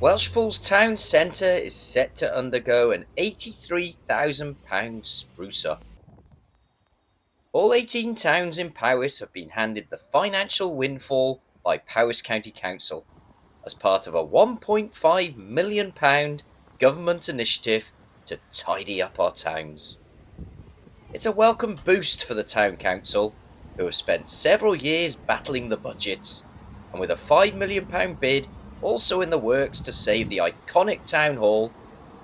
Welshpool's town centre is set to undergo an £83,000 spruce up. All 18 towns in Powys have been handed the financial windfall by Powys County Council as part of a £1.5 million government initiative to tidy up our towns. It's a welcome boost for the town council, who have spent several years battling the budgets, and with a £5 million bid also in the works to save the iconic town hall,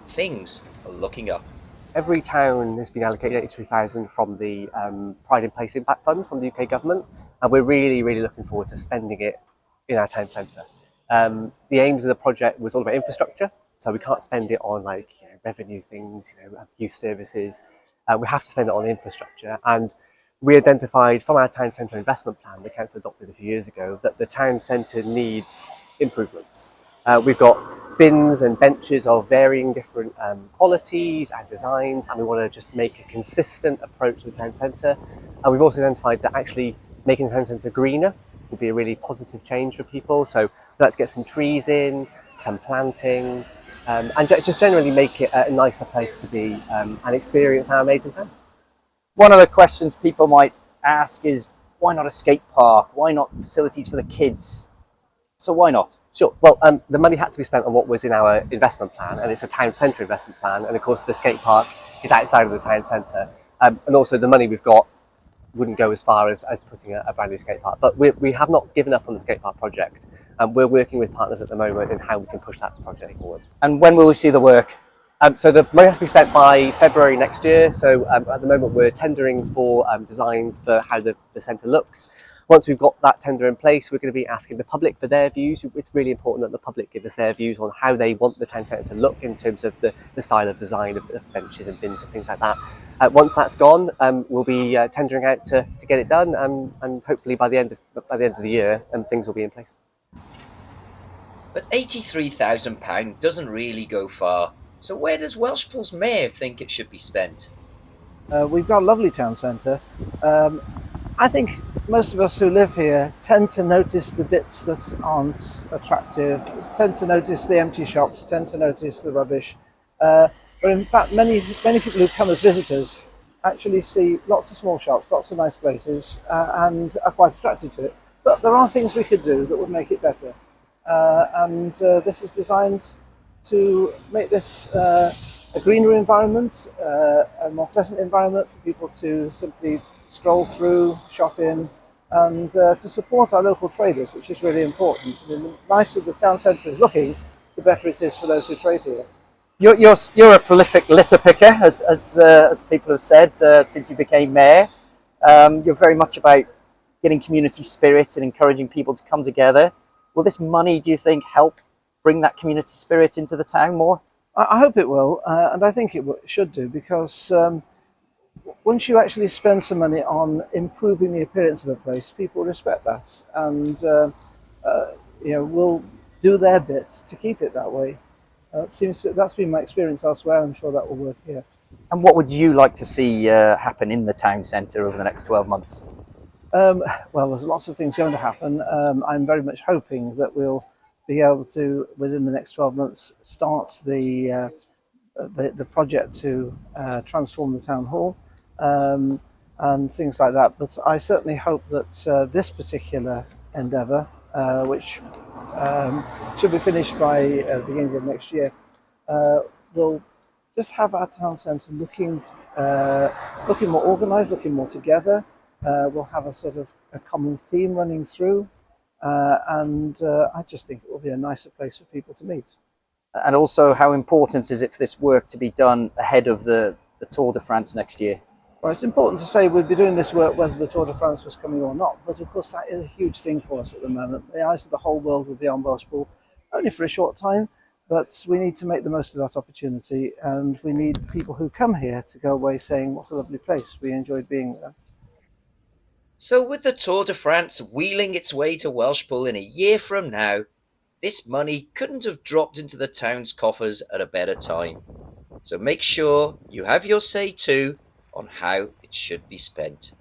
things are looking up. Every town has been allocated 83,000 from the Pride in Place Impact Fund from the UK government, and we're really looking forward to spending it in our town centre. The aims of the project was all about infrastructure, so we can't spend it on revenue things, youth services. We have to spend it on infrastructure, and we identified from our town centre investment plan the council adopted a few years ago that the town centre needs improvements. We've got bins and benches of varying different qualities and designs, and we want to just make a consistent approach to the town centre. And we've also identified that actually making the town centre greener will be a really positive change for people. So we'd like to get some trees in, some planting, and just generally make it a nicer place to be and experience our amazing town. One of the questions people might ask is, why not a skate park? Why not facilities for the kids? So why not? Sure. Well, the money had to be spent on what was in our investment plan, and it's a town centre investment plan. And of course, the skate park is outside of the town centre. And also, the money we've got wouldn't go as far as putting a brand new skate park. But we have not given up on the skate park project. We're working with partners at the moment in how we can push that project forward. And when will we see the work? So the money has to be spent by February next year. So at the moment, we're tendering for designs for how the centre looks. Once we've got that tender in place, we're going to be asking the public for their views. It's really important that the public give us their views on how they want the town centre to look in terms of the style of design of benches and bins and things like that. Once that's gone, we'll be tendering out to get it done, and hopefully by the end of the year, things will be in place. But £83,000 doesn't really go far. So where does Welshpool's mayor think it should be spent? We've got a lovely town centre. I think most of us who live here tend to notice the bits that aren't attractive, tend to notice the empty shops, tend to notice the rubbish. But in fact, many people who come as visitors actually see lots of small shops, lots of nice places, and are quite attracted to it. But there are things we could do that would make it better. And this is designed to make this a greener environment, a more pleasant environment for people to simply stroll through, shop in, and to support our local traders, which is really important. I mean, the nicer the town centre is looking, the better it is for those who trade here. You're a prolific litter picker, as people have said since you became mayor. You're very much about getting community spirit and encouraging people to come together. Will this money, do you think, help bring that community spirit into the town more? I hope it will, and I think it should do, because once you actually spend some money on improving the appearance of a place, people respect that, and will do their bits to keep it that way. That's been my experience elsewhere. I'm sure that will work here. And what would you like to see happen in the town centre over the next 12 months? Well, there's lots of things going to happen. I'm very much hoping that we'll be able to, within the next 12 months, start the project to transform the town hall and things like that. But I certainly hope that this particular endeavour, which should be finished by the beginning of next year, will just have our town centre looking more organised, looking more together. We'll have a sort of a common theme running through, and I just think it will be a nicer place for people to meet. And also, how important is it for this work to be done ahead of the Tour de France next year? Well, it's important to say we'd be doing this work whether the Tour de France was coming or not, but of course that is a huge thing for us at the moment. The eyes of the whole world will be on Welshpool, only for a short time, but we need to make the most of that opportunity, and we need people who come here to go away saying, what a lovely place, we enjoyed being there. So with the Tour de France wheeling its way to Welshpool in a year from now, this money couldn't have dropped into the town's coffers at a better time. So make sure you have your say too on how it should be spent.